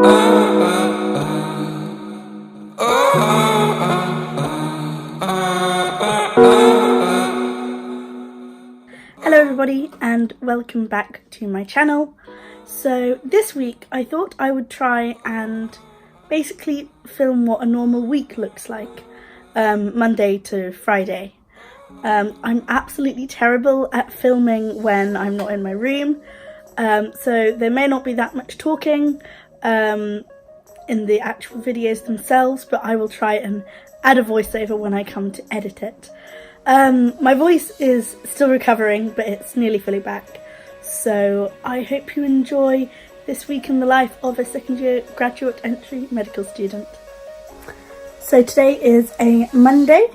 Hello everybody and welcome back to my channel. So this week I thought I would try and basically film what a normal week looks like, Monday to Friday. I'm absolutely terrible at filming when I'm not in my room, so there may not be that much talking in the actual videos themselves, but I will try and add a voiceover when I come to edit it. My voice is still recovering, but it's nearly fully back, so I hope you enjoy this week in the life of a second year graduate entry medical student. So today is a Monday.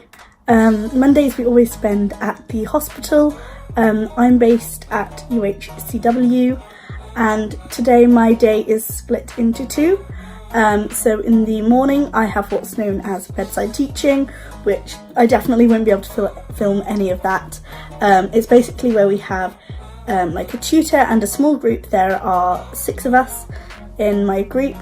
Mondays we always spend at the hospital. I'm based at UHCW, and today my day is split into two. So in the morning I have what's known as bedside teaching, which I definitely won't be able to film any of that. It's basically where we have like a tutor and a small group. There are 6 of us in my group,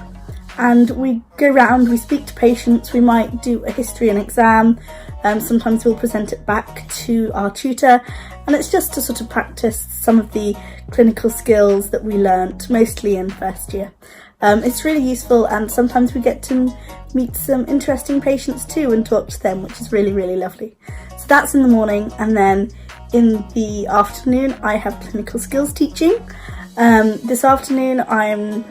and we go round, we speak to patients, we might do a history and exam, sometimes we'll present it back to our tutor, and it's just to sort of practice some of the clinical skills that we learnt mostly in first year. It's really useful, and sometimes we get to meet some interesting patients too and talk to them, which is really, really lovely. So that's in the morning, and then in the afternoon I have clinical skills teaching. This afternoon I'm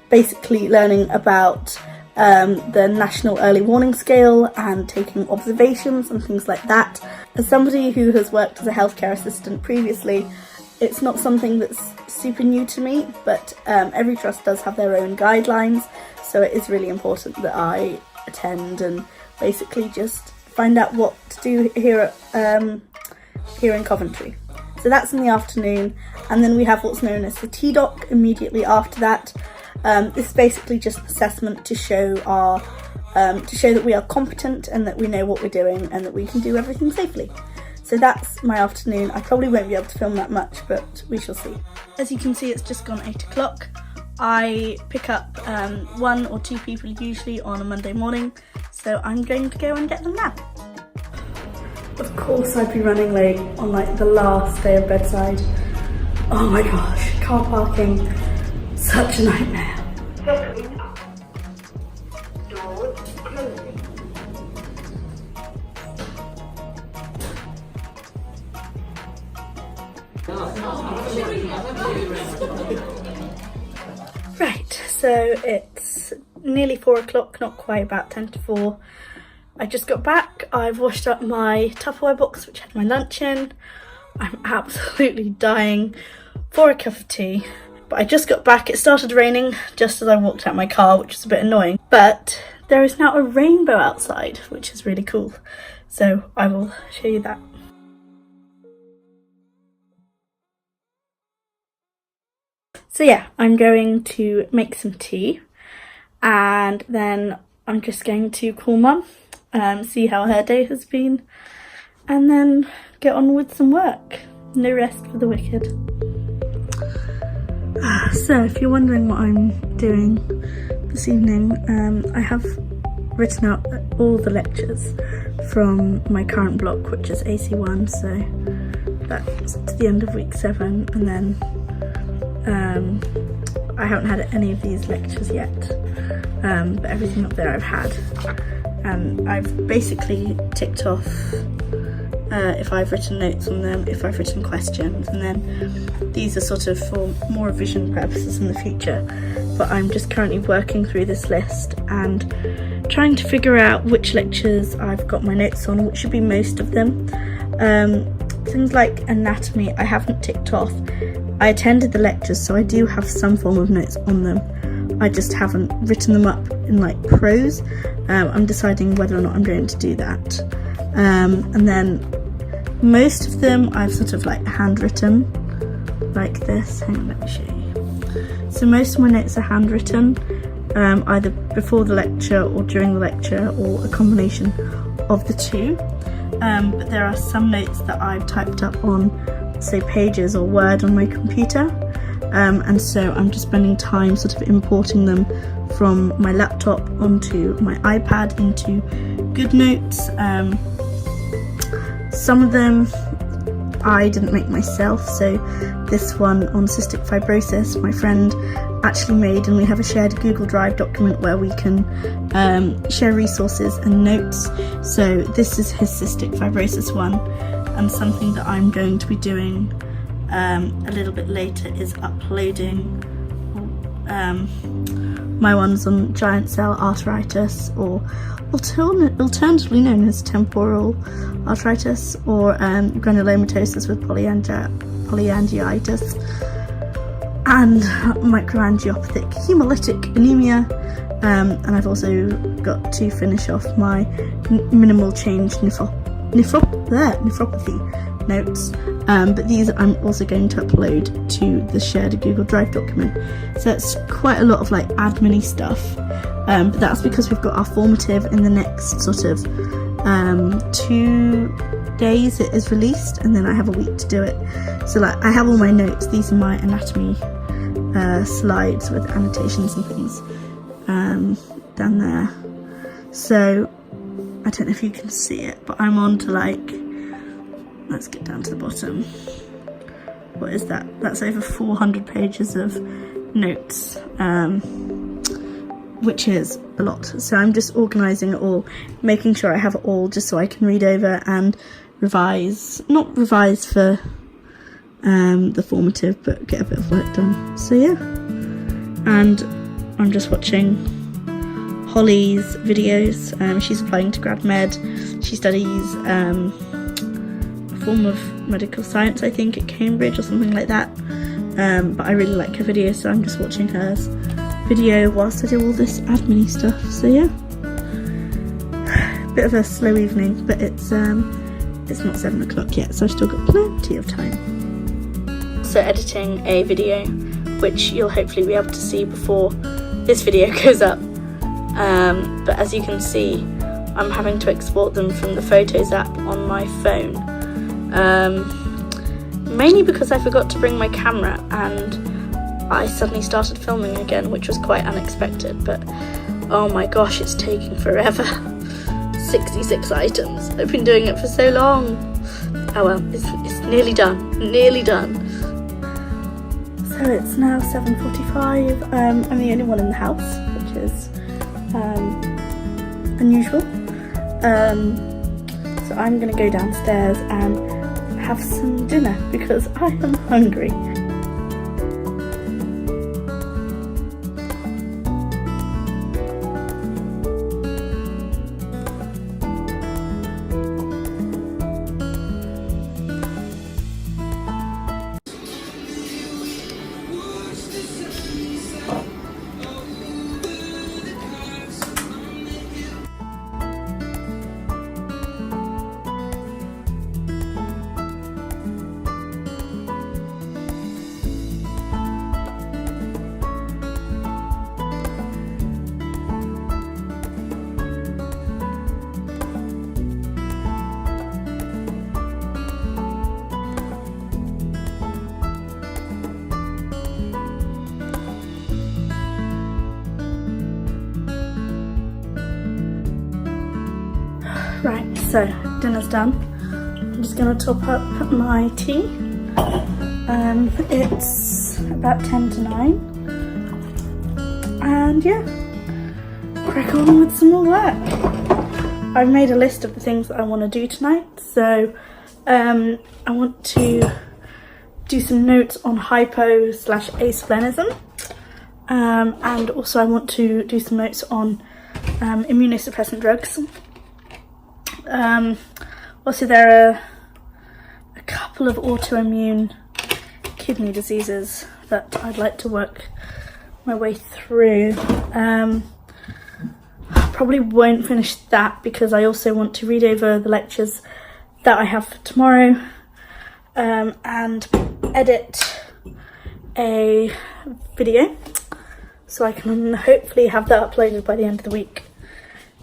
basically learning about the National Early Warning Scale and taking observations and things like that. As somebody who has worked as a healthcare assistant previously, it's not something that's super new to me, but every trust does have their own guidelines, so it is really important that I attend and basically just find out what to do here in Coventry. So that's in the afternoon, and then we have what's known as the T-Doc immediately after that. This is basically just an assessment to show that we are competent and that we know what we're doing and that we can do everything safely. So that's my afternoon. I probably won't be able to film that much, but we shall see. As you can see, it's just gone 8 o'clock. I pick up 1 or 2 people usually on a Monday morning, so I'm going to go and get them now. Of course I'd be running late on like the last day of bedside. Oh my gosh, car parking, such a nightmare. Doors closing. Right, so it's nearly 4 o'clock, not quite, about 10 to 4. I just got back. I've washed up my Tupperware box which had my lunch in. I'm absolutely dying for a cup of tea. But I just got back. It started raining just as I walked out my car, which is a bit annoying. But there is now a rainbow outside, which is really cool. So I will show you that. So yeah, I'm going to make some tea, and then I'm just going to call Mum, see how her day has been, and then get on with some work. No rest for the wicked. So if you're wondering what I'm doing this evening, I have written out all the lectures from my current block, which is AC1, so that's to the end of week 7, and then I haven't had any of these lectures yet, but everything up there I've had, and I've basically ticked off if I've written notes on them, if I've written questions, and then these are sort of for more revision purposes in the future. But I'm just currently working through this list and trying to figure out which lectures I've got my notes on, which should be most of them. Things like anatomy I haven't ticked off. I attended the lectures, so I do have some form of notes on them. I just haven't written them up in like prose. I'm deciding whether or not I'm going to do that. And then most of them I've sort of like handwritten like this. Hang on, let me show you. So most of my notes are handwritten, either before the lecture or during the lecture, or a combination of the two. But there are some notes that I've typed up on, say, Pages or Word on my computer. and so I'm just spending time sort of importing them from my laptop onto my iPad into GoodNotes. Some of them I didn't make myself, so this one on cystic fibrosis my friend actually made, and we have a shared Google Drive document where we can share resources and notes. So this is his cystic fibrosis one, and something that I'm going to be doing a little bit later is uploading my ones on giant cell arteritis, or alternatively known as temporal arteritis, or granulomatosis with polyangiitis, and microangiopathic hemolytic anemia, and I've also got to finish off my minimal change nephropathy notes, but these I'm also going to upload to the shared Google Drive document. So it's quite a lot of like admin-y stuff, but that's because we've got our formative in the next sort of 2 days it is released, and then I have a week to do it. So like I have all my notes, these are my anatomy slides with annotations and things down there. So I don't know if you can see it, but I'm on to like, let's get down to the bottom. What is that? That's over 400 pages of notes, which is a lot. So I'm just organising it all, making sure I have it all just so I can read over and revise. Not revise for the formative, but get a bit of work done. So yeah, and I'm just watching Holly's videos. She's applying to grad med. She studies a form of medical science, I think, at Cambridge or something like that. But I really like her videos, so I'm just watching hers video whilst I do all this admin stuff. So yeah, bit of a slow evening, but it's not 7 o'clock yet, so I've still got plenty of time. So editing a video, which you'll hopefully be able to see before this video goes up. But as you can see, I'm having to export them from the Photos app on my phone. Mainly because I forgot to bring my camera and I suddenly started filming again, which was quite unexpected, but oh my gosh, it's taking forever. 66 items. I've been doing it for so long. Oh well, it's nearly done. Nearly done. So it's now 7:45. I'm the only one in the house, which is unusual. So I'm gonna go downstairs and have some dinner because I am hungry. Right, so dinner's done. I'm just going to top up my tea. It's about 10 to 9. And yeah, crack on with some more work. I've made a list of the things that I want to do tonight. So I want to do some notes on hypo/asplenism. And also I want to do some notes on immunosuppressant drugs. Also there are a couple of autoimmune kidney diseases that I'd like to work my way through. Probably won't finish that because I also want to read over the lectures that I have for tomorrow, and edit a video so I can hopefully have that uploaded by the end of the week.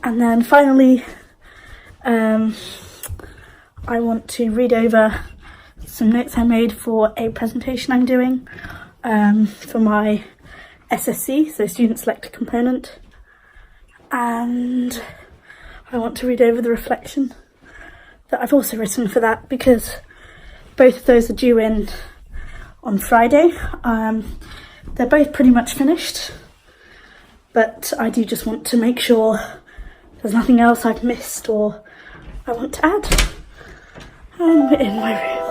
And then finally I want to read over some notes I made for a presentation I'm doing, for my SSC, so Student Selected Component, and I want to read over the reflection that I've also written for that, because both of those are due in on Friday. They're both pretty much finished, but I do just want to make sure there's nothing else I've missed or I want to add. And we're in my room.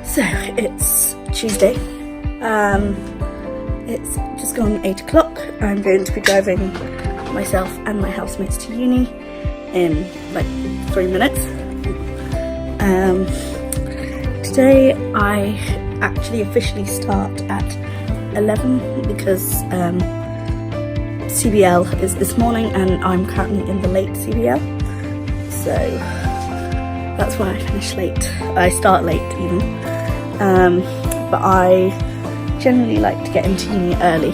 So it's Tuesday, it's just gone 8 o'clock. I'm going to be driving myself and my housemates to uni in like 3 minutes. Today I actually officially start at 11 because CBL is this morning and I'm currently in the late CBL, so that's why I finish late. I start late even. But I generally like to get into uni early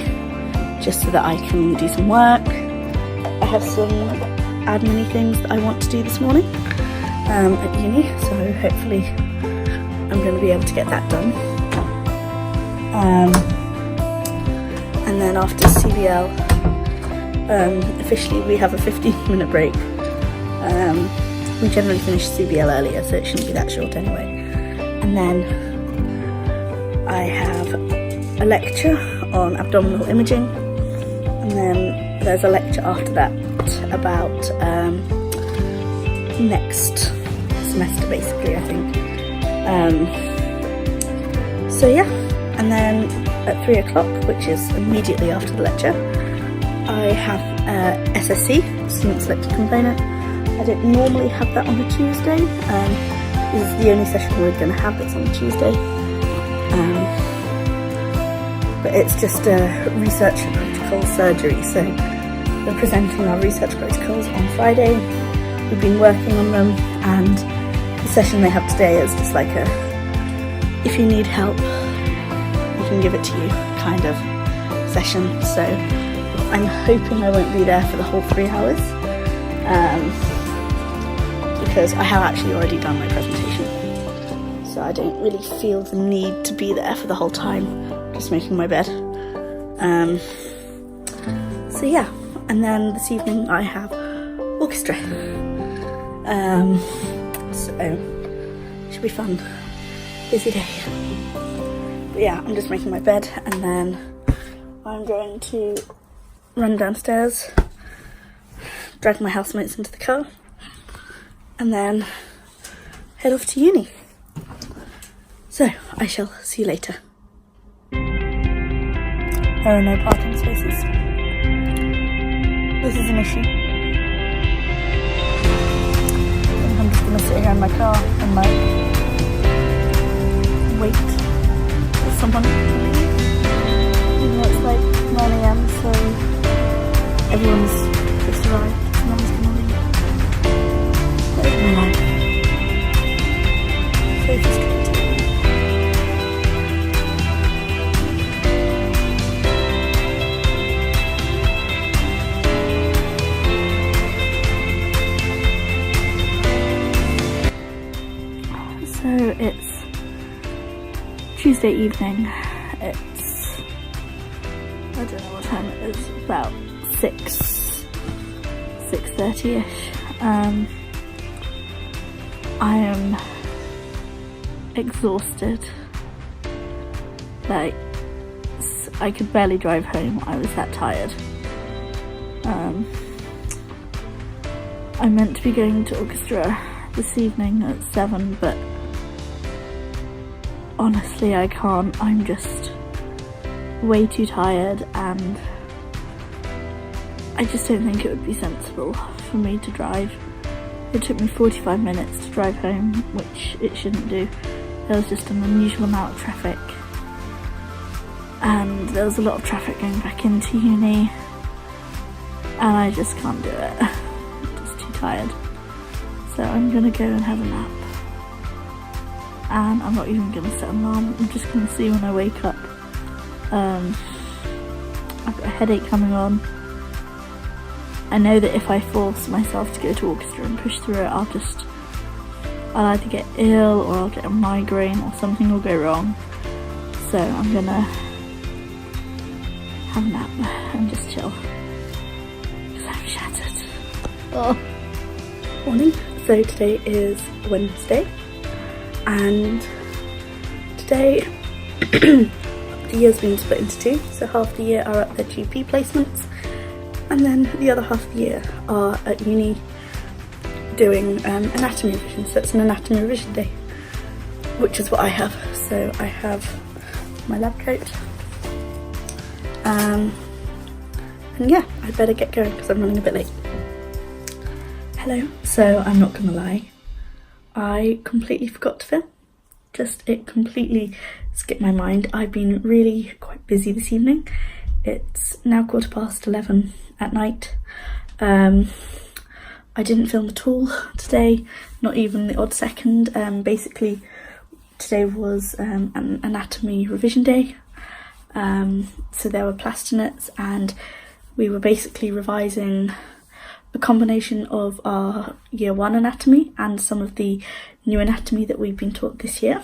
just so that I can do some work. I have some admin-y things that I want to do this morning at uni, so hopefully I'm going to be able to get that done. And then after CBL, officially we have a 15-minute break. We generally finish CBL earlier, so it shouldn't be that short anyway. And then I have a lecture on abdominal imaging, and then there's a lecture after that about next semester basically, I think. So yeah, and then at 3 o'clock, which is immediately after the lecture, I have SSC, Student Selected Component. I don't normally have that on a Tuesday. This is the only session we're going to have that's on a Tuesday. But it's just a research protocol surgery, so we're presenting our research protocols on Friday. We've been working on them, and the session they have today is just like a, if you need help, we can give it to you kind of session. So I'm hoping I won't be there for the whole 3 hours, because I have actually already done my presentation. So I don't really feel the need to be there for the whole time, just making my bed. So yeah, and then this evening I have orchestra. So should be fun. Busy day. But yeah, I'm just making my bed, and then I'm going to run downstairs, drag my housemates into the car, and then head off to uni. So, I shall see you later. There are no parking spaces. This is an issue. I'm just going to sit here in my car and like wait for someone to leave. Even though it's like 9 AM, so everyone's just arrived. Someone's gonna leave. That is my life. So frustrating. So it's Tuesday evening. It's, I don't know what time it is, about 6:30ish. I am exhausted. Like, I could barely drive home. I was that tired. I'm meant to be going to orchestra this evening at 7, but honestly I can't. I'm just way too tired, and I just don't think it would be sensible for me to drive. It took me 45 minutes to drive home, which it shouldn't do. There was just an unusual amount of traffic, and there was a lot of traffic going back into uni, and I just can't do it. I'm just too tired. So I'm gonna go and have a nap. And I'm not even gonna set an alarm. I'm just gonna see when I wake up. I've got a headache coming on. I know that if I force myself to go to orchestra and push through it, I'll either get ill or I'll get a migraine or something will go wrong. So I'm gonna have a nap and just chill. Because I'm shattered. Oh. Morning. So today is Wednesday. And today the year's been split into two, so half the year are at their GP placements, and then the other half of the year are at uni doing anatomy revision. So it's an anatomy revision day, which is what I have. So I have my lab coat, and yeah, I better get going because I'm running a bit late. Hello. So I'm not gonna lie, I completely forgot to film. It completely skipped my mind. I've been really quite busy this evening. It's now 11:15 at night. I didn't film at all today, not even the odd second. Basically, today was an anatomy revision day. So there were plastinates, and we were basically revising a combination of our year 1 anatomy and some of the new anatomy that we've been taught this year.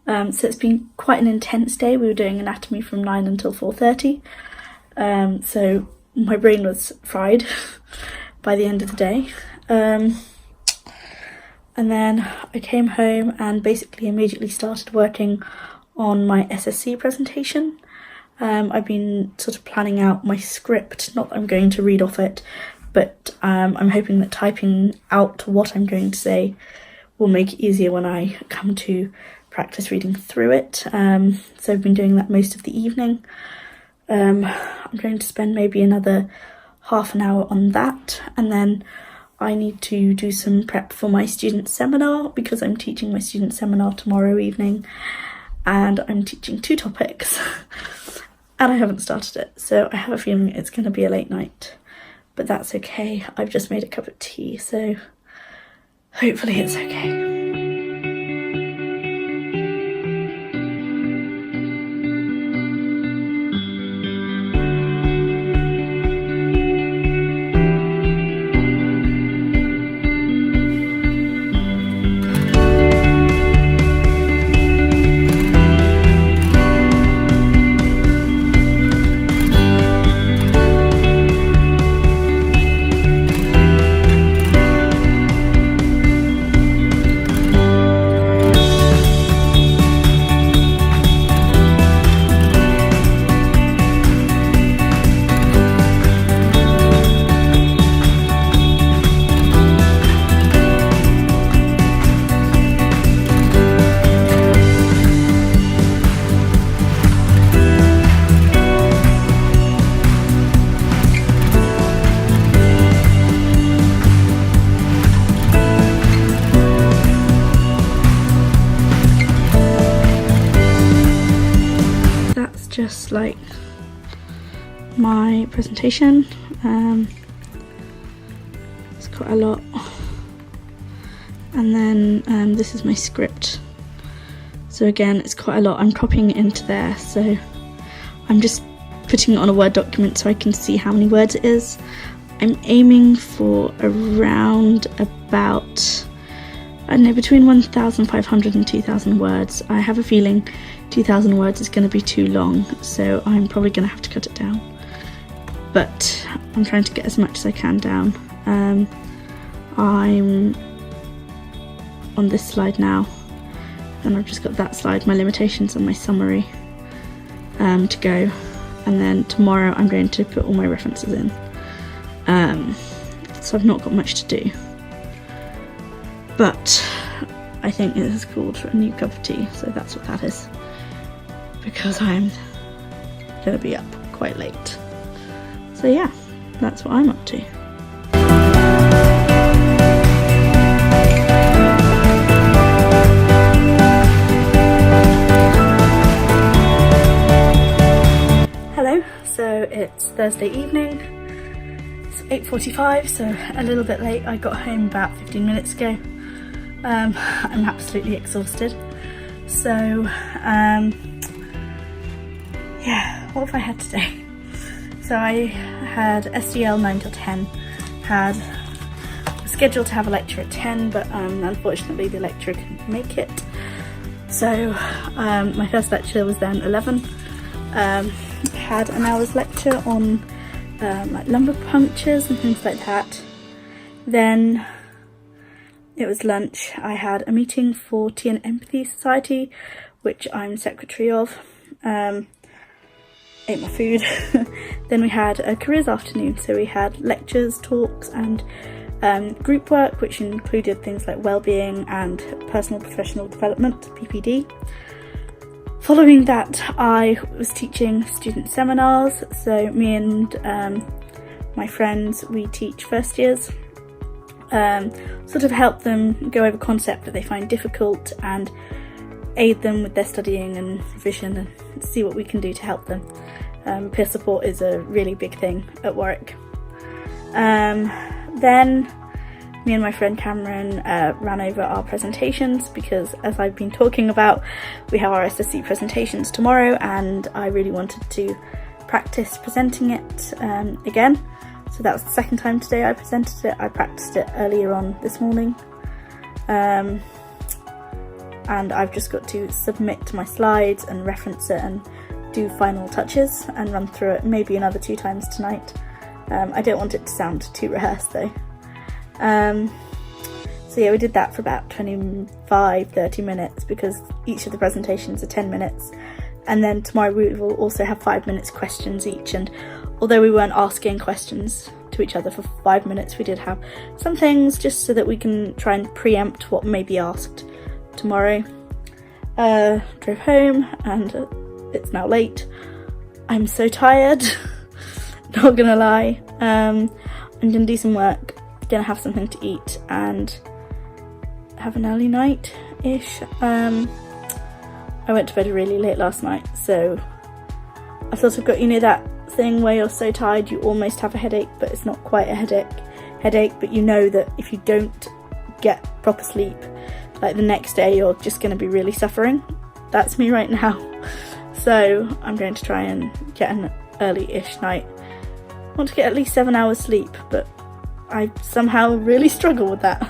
So it's been quite an intense day. We were doing anatomy from 9 until 4:30. So my brain was fried by the end of the day. And then I came home and basically immediately started working on my SSC presentation. I've been sort of planning out my script, not that I'm going to read off it, but I'm hoping that typing out what I'm going to say will make it easier when I come to practice reading through it. So I've been doing that most of the evening. I'm going to spend maybe another half an hour on that, and then I need to do some prep for my student seminar because I'm teaching my student seminar tomorrow evening, and I'm teaching 2 topics and I haven't started it, so I have a feeling it's going to be a late night. But that's okay. I've just made a cup of tea, so hopefully it's okay. just like my presentation. It's quite a lot. And then this is my script. So again, it's quite a lot. I'm copying it into there, so I'm just putting it on a Word document so I can see how many words it is. I'm aiming for around about, I don't know, between 1,500 and 2,000 words. I have a feeling 2,000 words is going to be too long, so I'm probably going to have to cut it down. But I'm trying to get as much as I can down. I'm on this slide now, and I've just got that slide, my limitations and my summary to go. And then tomorrow I'm going to put all my references in. So I've not got much to do. But I think it is called a new cup of tea, so that's what that is. Because I'm going to be up quite late. So yeah, that's what I'm up to. Hello, so it's Thursday evening. It's 8:45, so a little bit late. I got home about 15 minutes ago. I'm absolutely exhausted. So, yeah, what have I had today? So I had SDL 9 till 10, was scheduled to have a lecture at 10, but unfortunately the lecturer couldn't make it. So my first lecture was then 11. Had an hour's lecture on like lumbar punctures and things like that. Then it was lunch. I had a meeting for Tea and Empathy Society, which I'm secretary of. Ate my food. Then we had a careers afternoon, so we had lectures, talks and group work, which included things like wellbeing and personal professional development, PPD. Following that, I was teaching student seminars, so me and my friends, we teach first years, sort of help them go over concept that they find difficult and aid them with their studying and revision and see what we can do to help them. Peer support is a really big thing at Warwick. Then me and my friend Cameron ran over our presentations because, as I've been talking about, we have our SSC presentations tomorrow and I really wanted to practice presenting it again. So that was the second time today I presented it. I practiced it earlier on this morning. And I've just got to submit my slides and reference it and do final touches and run through it maybe another 2 times tonight. I don't want it to sound too rehearsed though. So yeah, we did that for about 25-30 minutes because each of the presentations are 10 minutes, and then tomorrow we will also have 5 minutes questions each, and although we weren't asking questions to each other for 5 minutes, we did have some things just so that we can try and preempt what may be asked tomorrow. Drove home and it's now late. I'm so tired, not gonna lie. I'm gonna do some work, gonna have something to eat and have an early night-ish. I went to bed really late last night, so I've sort of got, you know, that thing where you're so tired you almost have a headache, but it's not quite a headache, but you know that if you don't get proper sleep, like the next day you're just going to be really suffering. That's me right now. So I'm going to try and get an early-ish night. I want to get at least 7 hours sleep, but I somehow really struggle with that.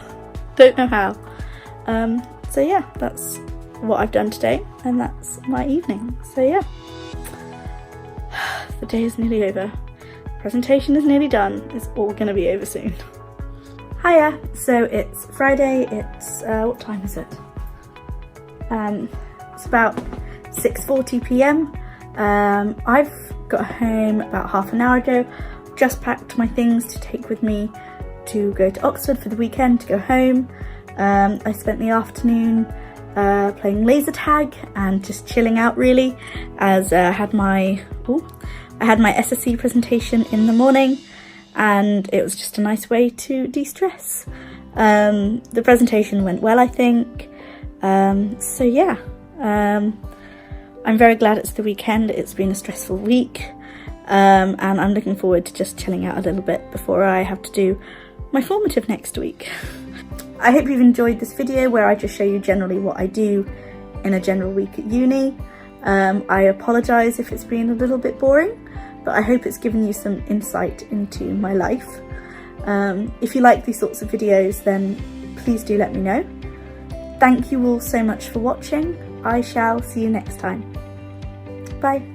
Don't know how. So yeah, that's what I've done today, and that's my evening. So yeah, the day is nearly over. Presentation is nearly done. It's all going to be over soon. Hiya! So it's Friday. It's what time is it? It's about 6:40 p.m. I've got home about half an hour ago. Just packed my things to take with me to go to Oxford for the weekend, to go home. I spent the afternoon playing laser tag and just chilling out really, as I had my SSC presentation in the morning, and it was just a nice way to de-stress. The presentation went well, I think. So yeah, I'm very glad it's the weekend. It's been a stressful week, and I'm looking forward to just chilling out a little bit before I have to do my formative next week. I hope you've enjoyed this video where I just show you generally what I do in a general week at uni. I apologise if it's been a little bit boring, but I hope it's given you some insight into my life. If you like these sorts of videos, then please do let me know. Thank you all so much for watching. I shall see you next time. Bye.